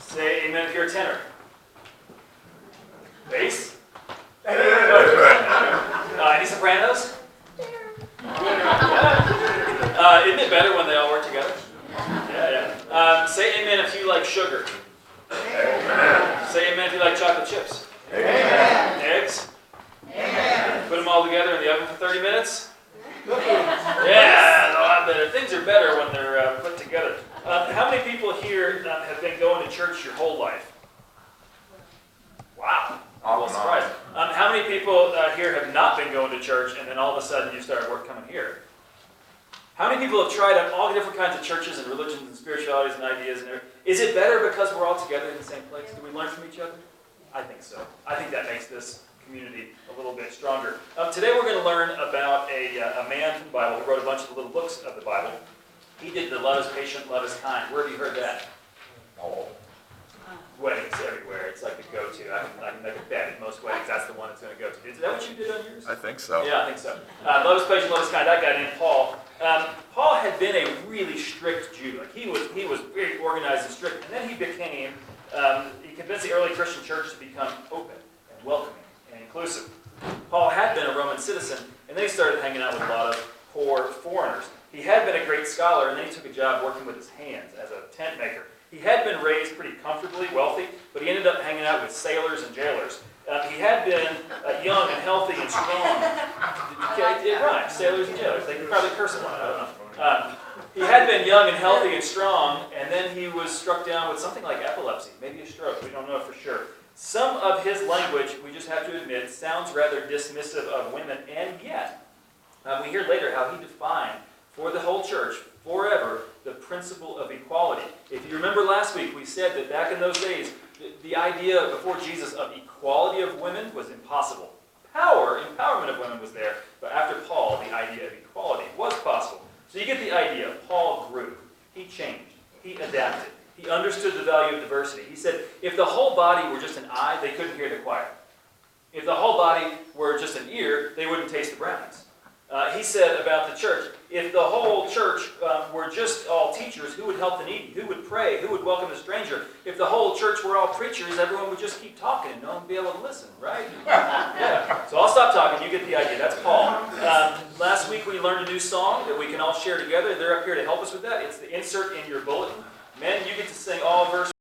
Say amen if you're a tenor. Bass? Any sopranos? Isn't it better when they all work together? Yeah. Say amen if you like sugar. Amen. Say amen if you like chocolate chips. Amen. Eggs? Amen. Put them all together in the oven for 30 minutes? Yeah, a lot better. Things are better when they're put together. How many people here have been going to church your whole life? Wow. I'm a little surprised. How many people here have not been going to church and then all of a sudden you started work coming here? How many people have tried out all the different kinds of churches and religions and spiritualities and ideas and everything? Is it better because we're all together in the same place? Do we learn from each other? I think so. I think that makes this community a little bit stronger. Today we're going to learn about a man from the Bible who wrote a bunch of the little books of the Bible. He did the love is patient, love is kind. Where have you heard that? Oh. Weddings everywhere. It's like the go-to. I can make a bet at most weddings that's the one it's going to go to. Is that what you did on yours? I think so. Yeah, I think so. Love is patient, love is kind. That guy named Paul. Paul had been a really strict Jew. Like he was very organized and strict. And then he became, he convinced the early Christian church to become open and welcoming and inclusive. Paul had been a Roman citizen, and then he started hanging out with a lot of poor foreigners. He had been a great scholar, and then he took a job working with his hands as a tent maker. He had been raised pretty comfortably, wealthy, but he ended up hanging out with sailors and jailers. He had been young and healthy and strong. It rhymes, sailors and jailers. They could probably curse a lot, I don't know. He had been young and healthy and strong, and then he was struck down with something like epilepsy, maybe a stroke, we don't know for sure. Some of his language, we just have to admit, sounds rather dismissive of women, and yet, we hear later how he defined for the whole church, forever, the principle of equality. If you remember last week, we said that back in those days, the idea before Jesus of equality of women was impossible. Empowerment of women was there, but after Paul, the idea of equality was possible. So you get the idea. Paul grew. He changed. He adapted. He understood the value of diversity. He said, if the whole body were just an eye, they couldn't hear the choir. If the whole body were just an ear, they wouldn't taste the brownies. He said about the church, if the whole church were just all teachers, who would help the needy? Who would pray? Who would welcome the stranger? If the whole church were all preachers, everyone would just keep talking and no one would be able to listen, right? Yeah. So I'll stop talking. You get the idea. That's Paul. Last week we learned a new song that we can all share together. They're up here to help us with that. It's the insert in your bulletin. Men, you get to sing all verse